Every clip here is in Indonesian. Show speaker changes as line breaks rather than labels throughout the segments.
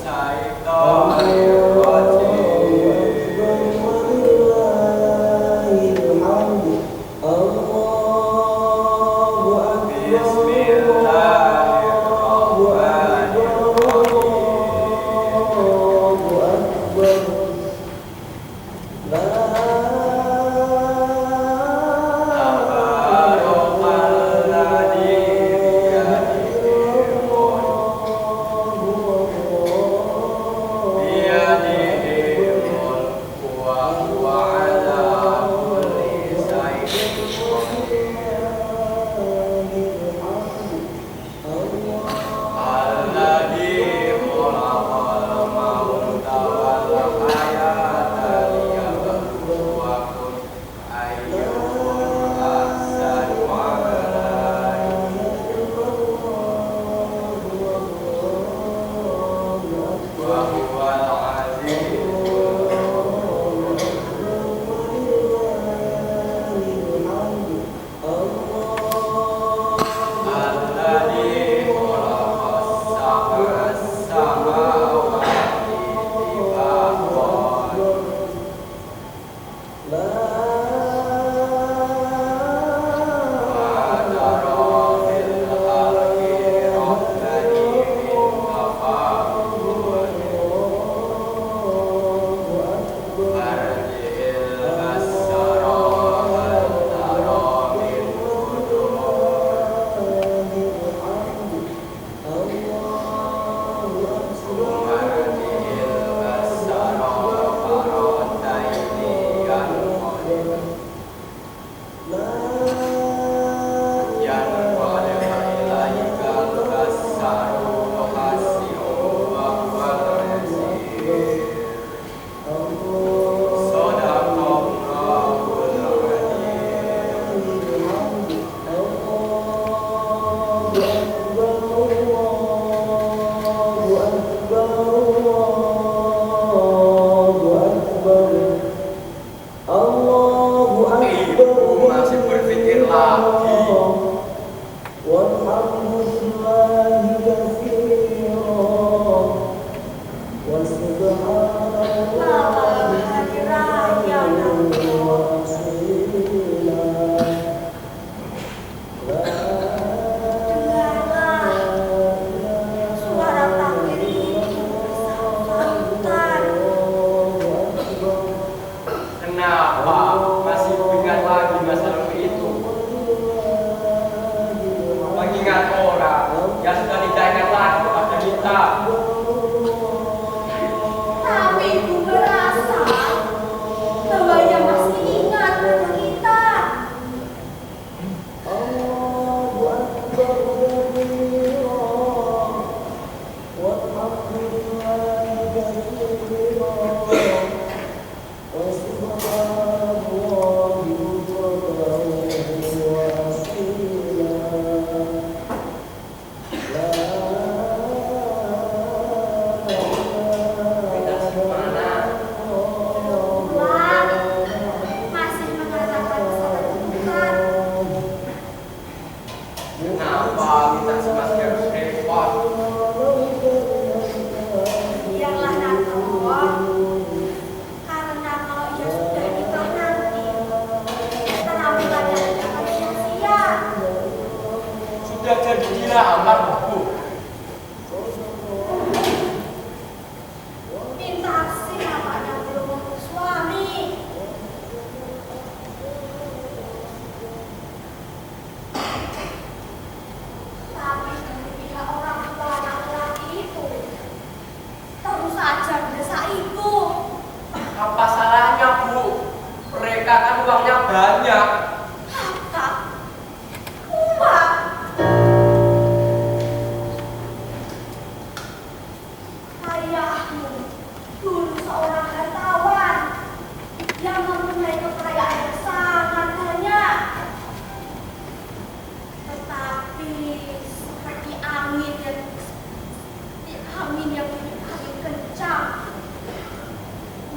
Syaitonir rajim.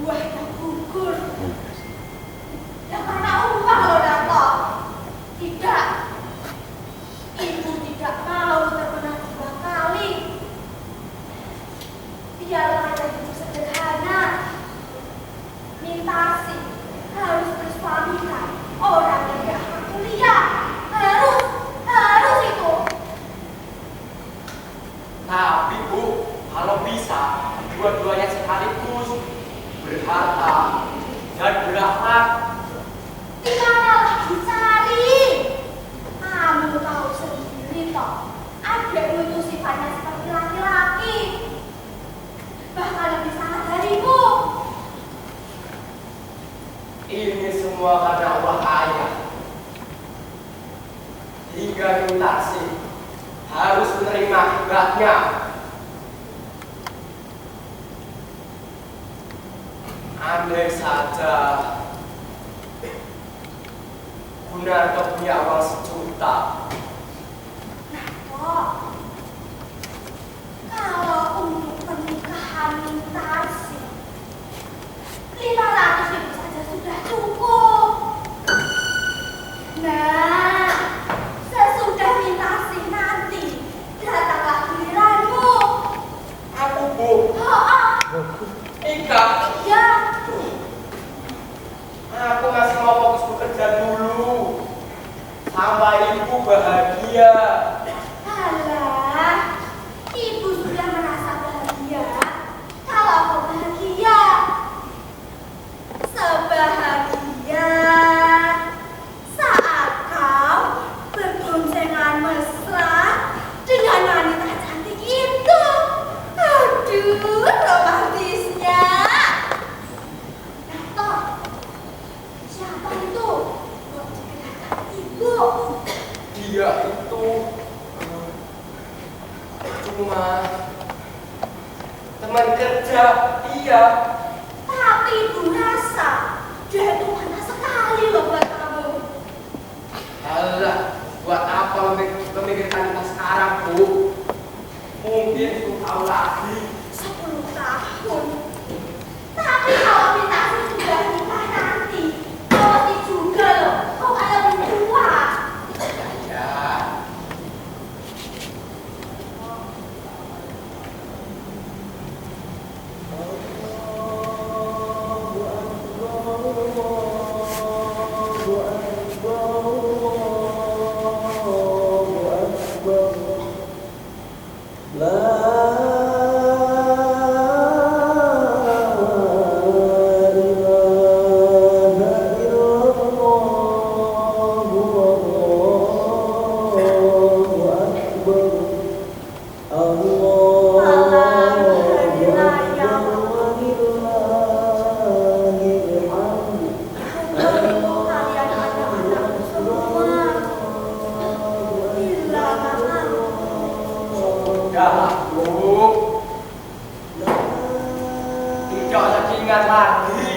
buahnya gugur. Ya karena uang loh Dato. Tidak. Ibu tidak mau terkena 2 kali. Biarlah ada hidup sederhana. Mintasi harus bersuamikan orang yang gak kuliah. Harus itu.
Tapi Bu, kalau bisa dua-duanya sekaligus, berharta dan berakhlak.
Di mana lagi cari? Kamu tahu sendiri toh, adikmu itu sifatnya seperti laki-laki. Bahkan lebih sangat darimu.
Ini semua karena Allah kaya. Hingga Mintasi harus menerima akibatnya. Andai saja Gunarto punya uang 1 juta.
Nah kok, kalau untuk pernikahan Mintasi 500.000 saja sudah cukup. Nah, sesudah Mintasi nanti datanglah giliranmu.
Aku Bu, Ika,
Ya,
aku masih mau fokus bekerja dulu sampai ibu bahagia.
alah, ibu sudah merasa bahagia. Kalau kau bahagia, sebahagia saat kau berboncengan mesra dengan wanita cantik itu. Aduh, romantisnya. Dato, siapa itu? Kok dikatakan ibu?
Dia itu cuma teman kerja. Iya,
Tapi ibu rasa dia itu panas sekali loh buat kamu.
alah, buat apa memikirkan kita sekarang Bu? Mungkin 10 tahun lagi.
10 tahun. Tapi kalau kita sudah nikah nanti, pasti juga loh, kau kan lebih tua.
Ya,
Alhamdulillah ya Allah. Untuk kalian anak-anakku semua. Bila maaf.
sudahlah Bu. Tidak usah diingat lagi.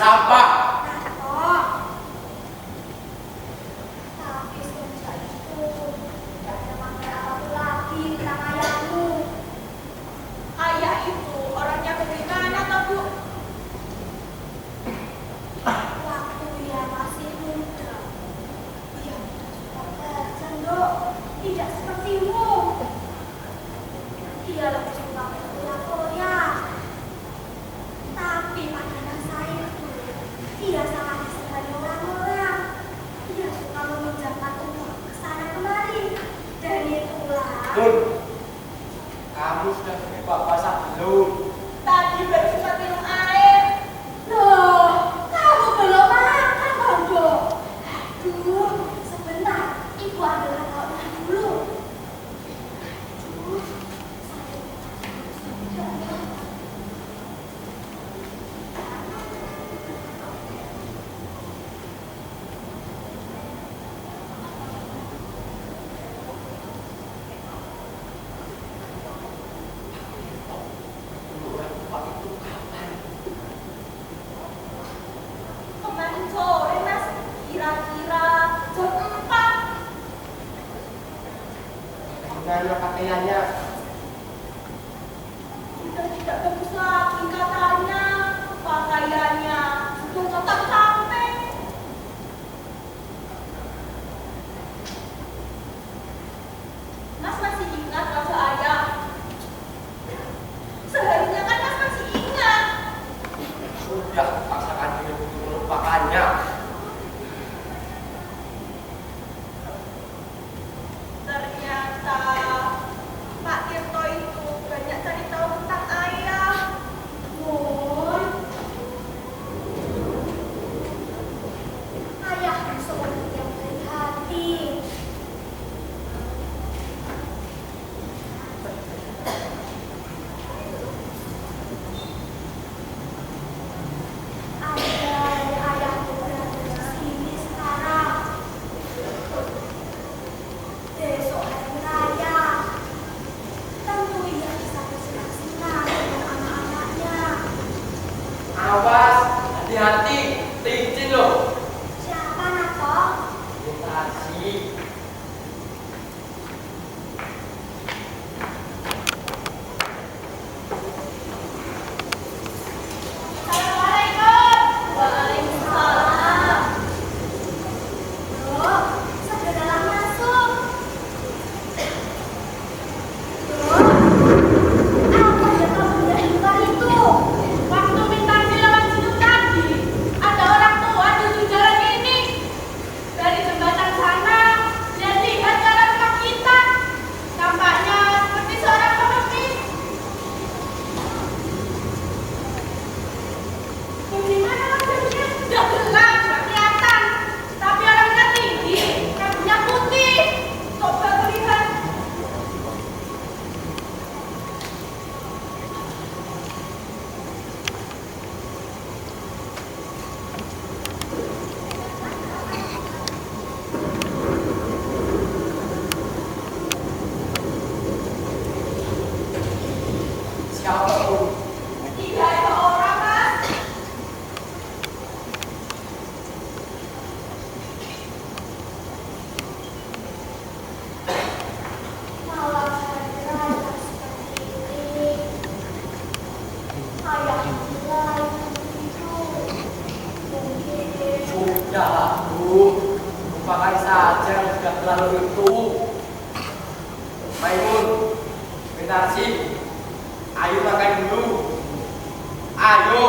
apa?
Nah, tapi semenjak itu tidak ada makna apapun lagi tentang ayahmu. Ayah itu orangnya bagaimana toh, Bu? Waktu dia masih muda, dia sudah suka bercanda, tidak sepertimu. Dia lebih suka berfoya-foya. Tapi pada masa itu, dia sangat disegani orang-orang. Dia suka meminjamkan uang ke sana kemari. Dan itulah.
Dun, kamu sudah bebas basah belum?
Tadi baru sempat minum air. Loh, kamu belum makan, Bondo. Aduh, sebentar. Ibu ambil lauknya dulu. Aduh, sudah. Kemarin sore, Mas, kira-kira jam 4.
Gimana pakaiannya?
Sudah tidak bagus lagi katanya. Pakaiannya sudah tetap sampai. Mas masih ingat wajah ayah? Seharusnya kan Mas masih ingat.
Sudah paksakan diri untuk melupakannya.
Ternyata Pak Tirto itu banyak cari tahu tentang ayah. Woi, ayah seorang yang baik hati. Andai ayahku berada di sini sekarang, besok hari raya, tentu ia bisa bersenang-senang dengan anak-anaknya.
Awas, hati-hati, licin loh.
Siapa Nato?
Mutasi.
Assalamualaikum. Waalaikumsalam. Loh, segeralah masuk. Loh, apa yang kamu lihat di luar itu? Waktu minta lewat situ tadi, ada orang tua di jalan ini. Dari jembatan sana, dia lihat ke arah rumah kita. Tampaknya seperti seorang pengemis. Bagaimana wajahnya? Sudah gelap, tidak kelihatan. Tapi orangnya tinggi, rambutnya putih. Coba lihat.
Siapa pun.
Tidak ada orang, Mas. Malam hari raya seperti ini, ayah mulai tidur. Mungkin
Sudahlah, Bu. Lupakan saja yang sudah berlalu itu. Maimun, Winarsi, ayo makan dulu. Ayo.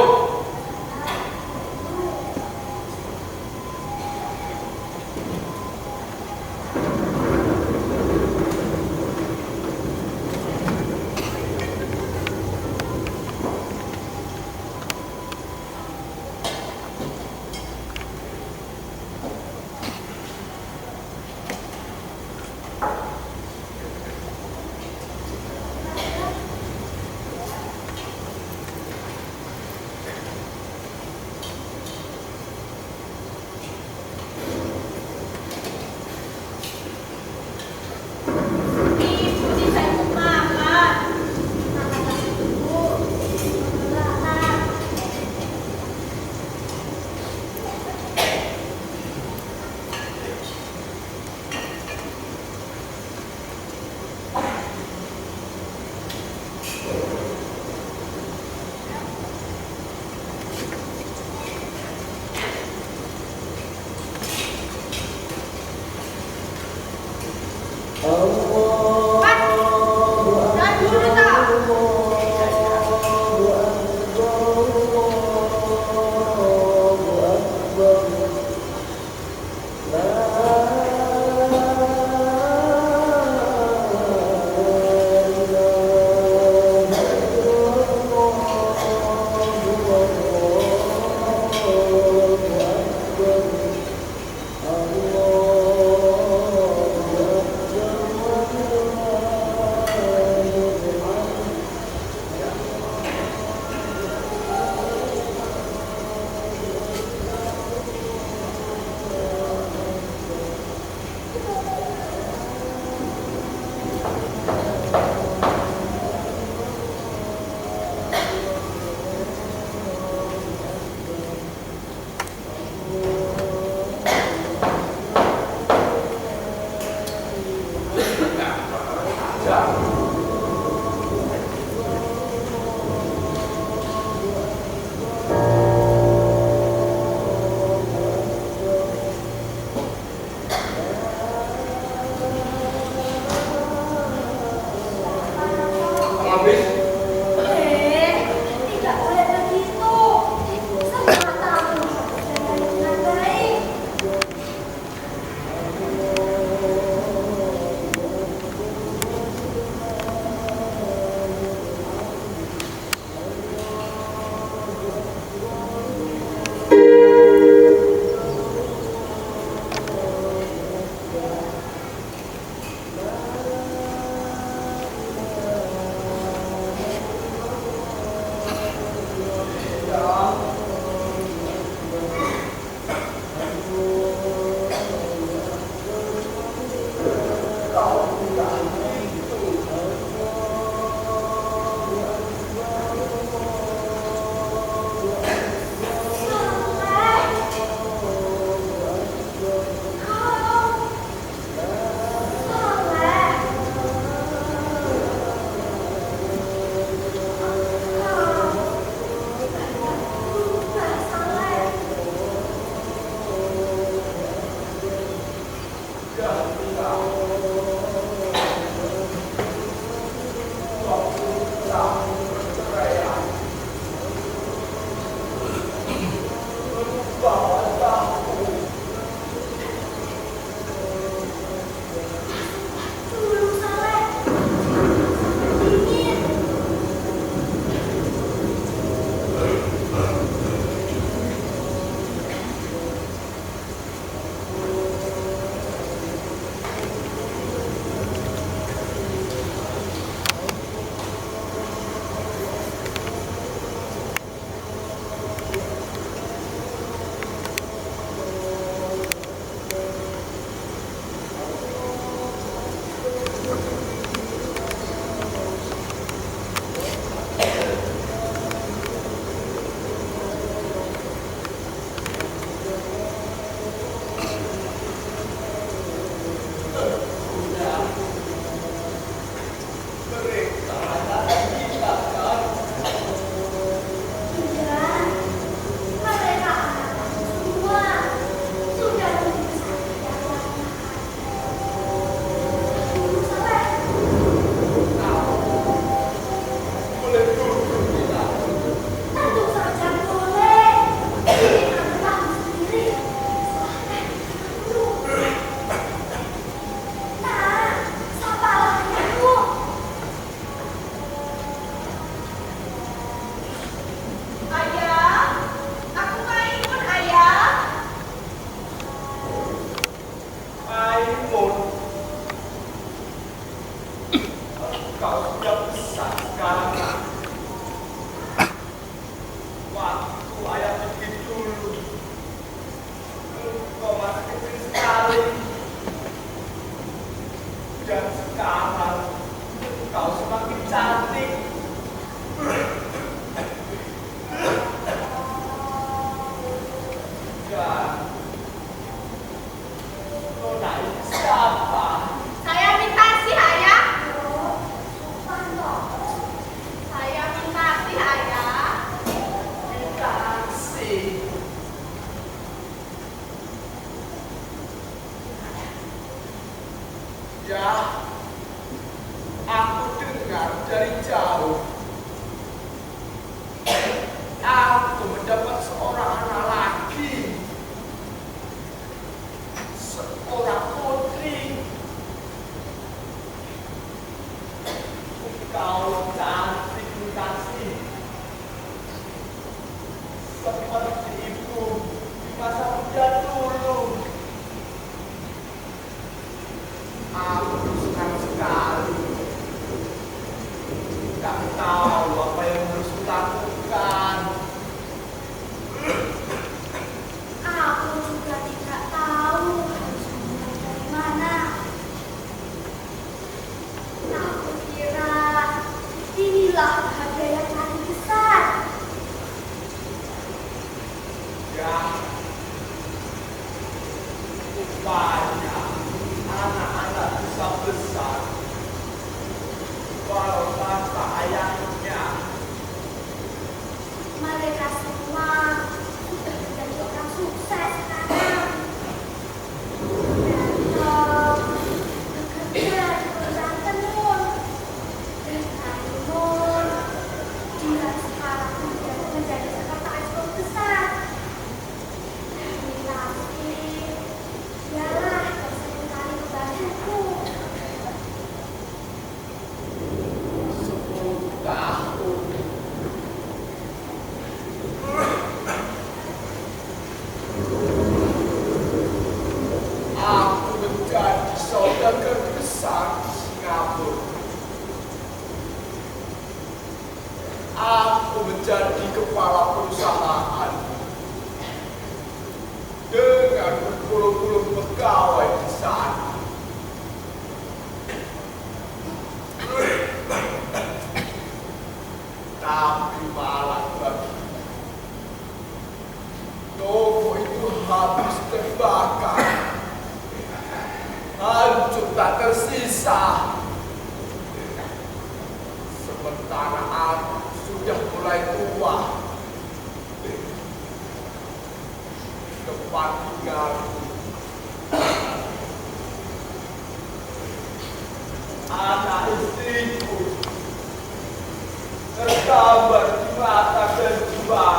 Tergambar di mata dan jiwa.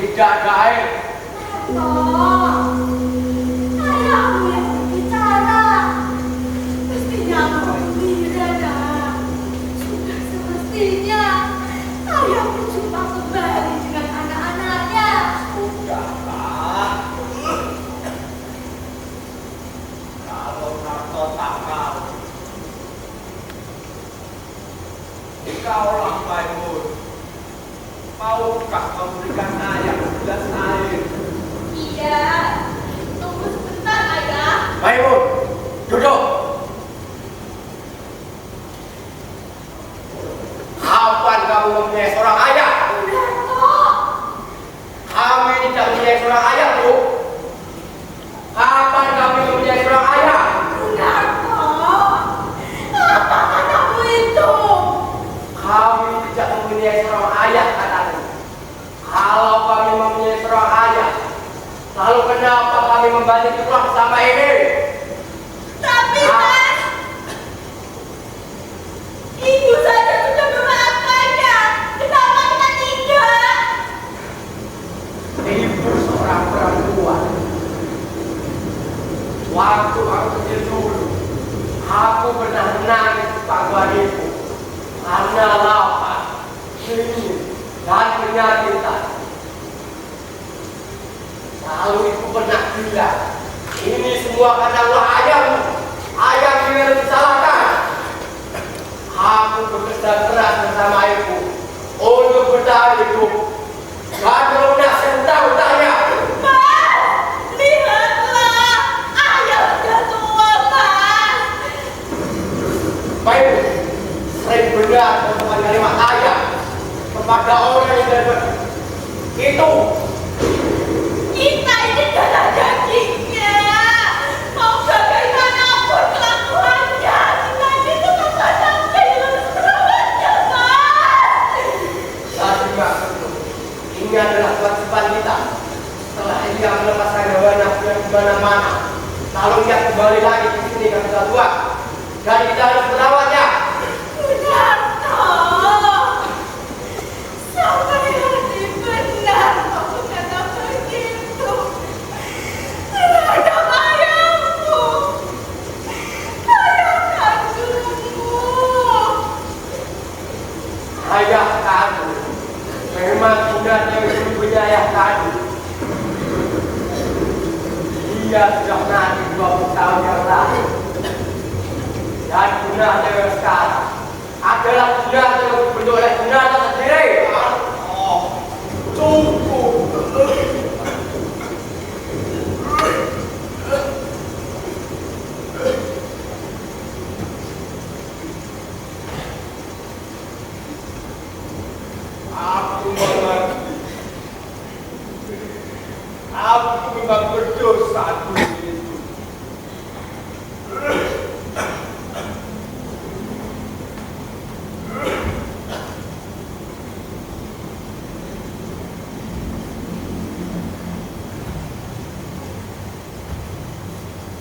tidak ada air.
Narto, ayahmu yang berbicara. Mestinya aku gembira, nak. Sudah semestinya ayah berjumpa kembali dengan anak-anaknya.
Sudahlah. Kalau Narto tak mau, kaulah Maimun. Maukah memberikan ayah segelas air?
Iya, tunggu sebentar, ayah.
Maimun, duduk. Kapan kamu mempunyai seorang ayah?
Narto,
Kami tidak mempunyai seorang ayah, Bu. Kapan kami mempunyai seorang ayah?
Narto, apa katamu itu?
Kami tidak mempunyai seorang ayah, kataku. Kalau kami mempunyai seorang ayah, lalu kenapa kami membalik pulang sama ini?
Tapi
Ah.
kan, ibu saja sudah memaafkannya. Kenapa kita tidak?
Ibu seorang perempuan. Waktu aku kecil dulu, aku pernah menangis di pangkuan ibu karena lapar, dingin, dan penyakitan. Lalu ibu pernah bilang, ini semua karena ulah ayahmu. Ayah yang disalahkan. Aku bekerja keras bersama ibu untuk bertahan hidup dan melunasi hutang-hutangnya.
Mas, lihatlah, ayah sudah tua, Mas.
Baik, sering benar omongan kalimat ayah kepada orang yang tidak itu.
Kita ini darah dagingnya. Mau bagaimanapun kelakuannya, kita ini tetap sampai harus merawatnya, Mas.
Tapi maksudku, ini adalah kewajiban kita. Setelah ia melepaskan hewan nafsunya di mana-mana, lalu ia kembali lagi ke sini ketika tua, dan kita harus merawatnya.
Narto, sampai hati benar kau berkata begitu terhadap ayahmu, ayah kandungmu.
Ayah kandung memang sudah punya ayah kandung. Dia sudah mati 20 tahun yang lalu. Dan gunanya yang sekarang adalah gunanya yang dibentuk oleh gunanya sendiri. Oh, cukup. Aku mengerti. Aku memang berdosa dulu itu.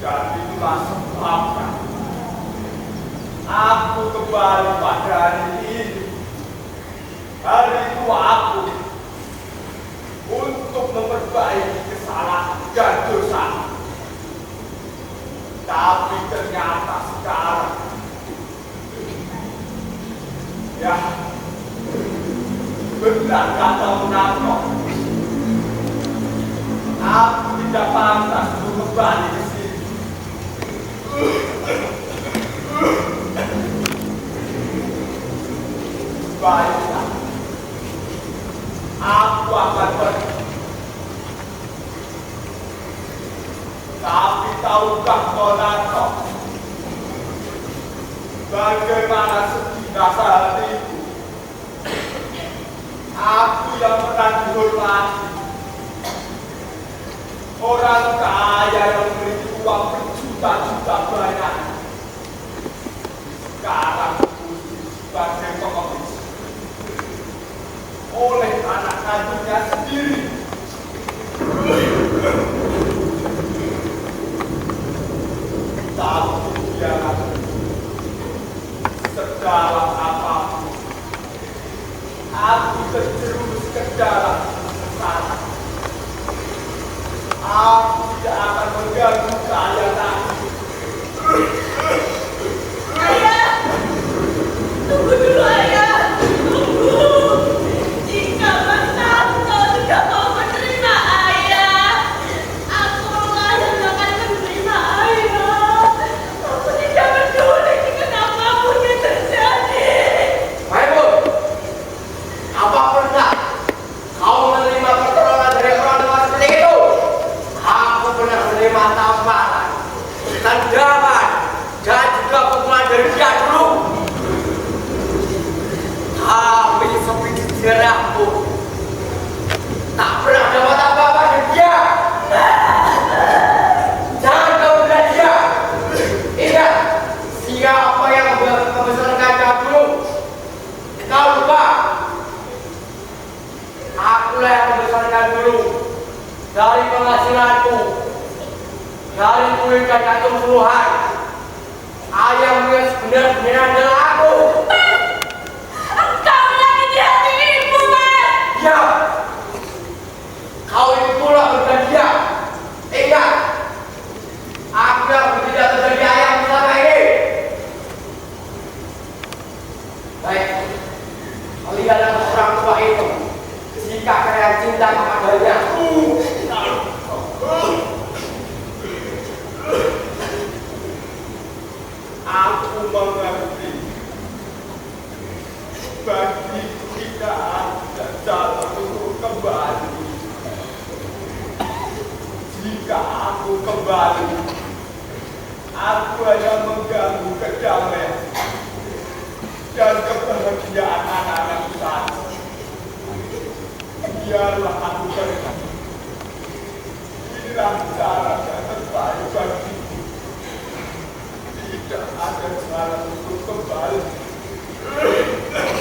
Jadi masuk apa? Aku kembali pada hari ini. Hari itu aku untuk memperbaiki kesalahan dan dosa. Tapi ternyata sekarang, ya, benar kata Narto. Aku tidak pantas untuk kembali ke sini. Baiklah, aku akan pergi. Tapi tahukah kau, Narto, bagaimana sedih rasa hatiku? Aku yang pernah dihormati, orang kaya yang memiliki uang berjuta-juta banyak, sekarang sebagai pengemis oleh anak kandungnya sendiri. Tapi dia sedalam apapun, aku terjerumus ke dalam kesalahan. dari penghasilanku, dari kulit dan jantung suruhan, ayahmu yang sebenar-benarnya adalah aku.
Engkau menyakiti hati ibu, Mas.
Ya, kau itu pula bersedia. Ingat, aku yang tidak menjadi ayahmu selama ini. Baik, kalian adalah orang tua itu. Jika kalian cinta kepadanya,
aku mengerti. Bagi kita ada jalan untuk kembali. Jika aku kembali, aku hanya mengganggu kedamaian dan kebahagiaan anak-anak saja. Biarlah aku pergi. Inilah cara yang terbaik bagiku. Tidak ada cara untuk kembali.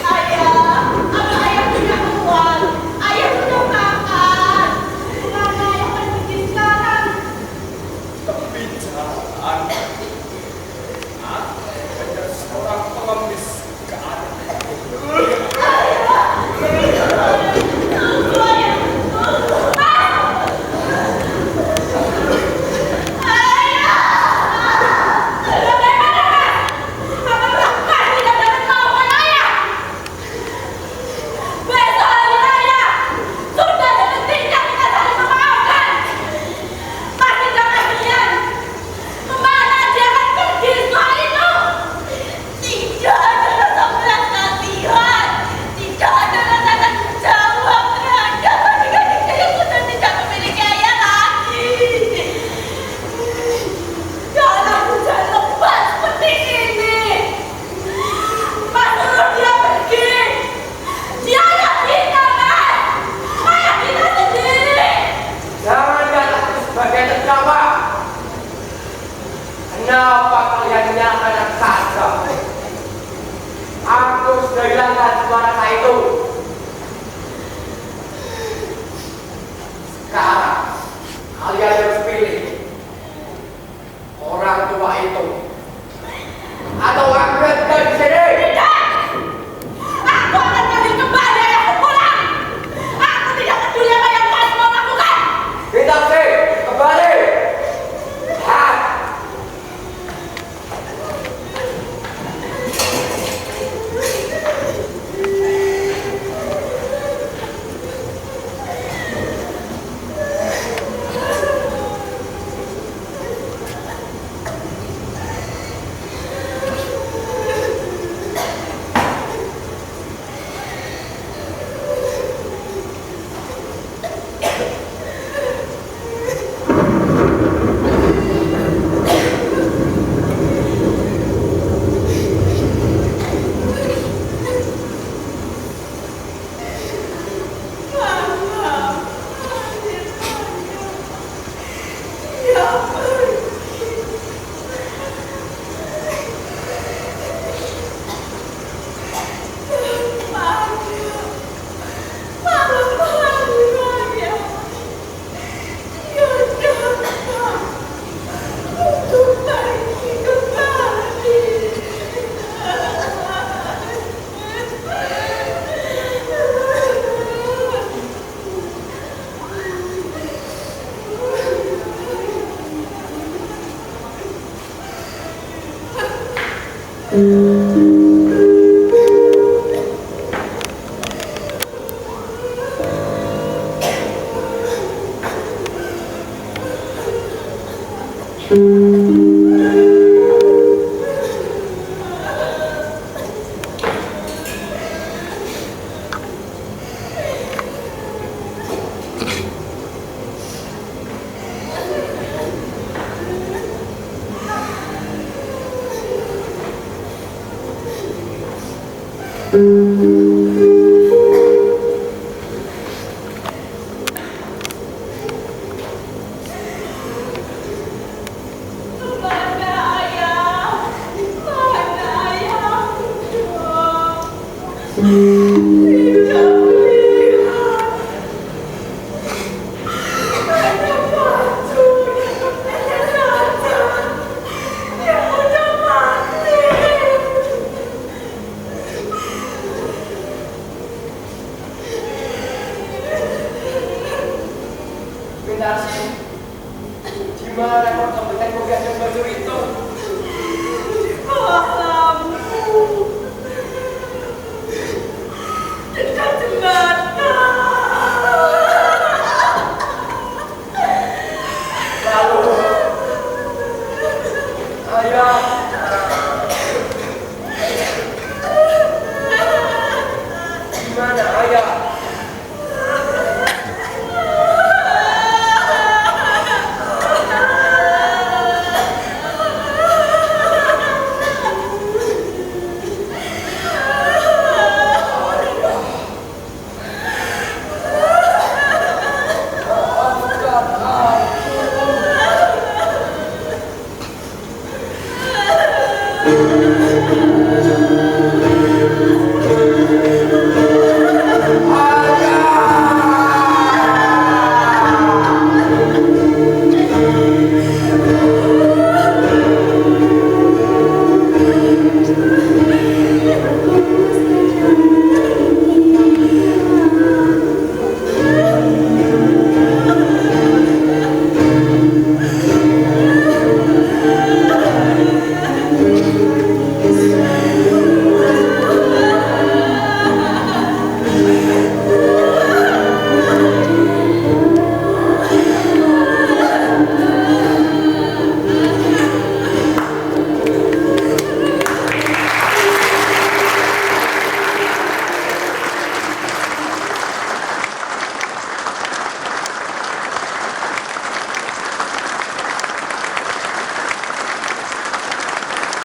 Ayah, apa ayah punya uang? Ayah punya makan. Mana ayah pergi sekarang?
Tapi jangan. Aku hanya seorang pengemis keadaan.
Kenapa kalian menyalahkan saja? Aku sudah hilangkan suara saya itu. Sekarang kalian harus pilih orang tua itu atau aku yang tinggal di sini.
Tidak! Aku akan panggil kembali ayahku pulang. Aku tidak peduli apa yang Mas mau lakukan.
Kita sih kembali. Lihat.
Tidak melihat.
Narsi, di mana kau temukan gajah baju itu?
Malamku. Dan Kanjeng Nabi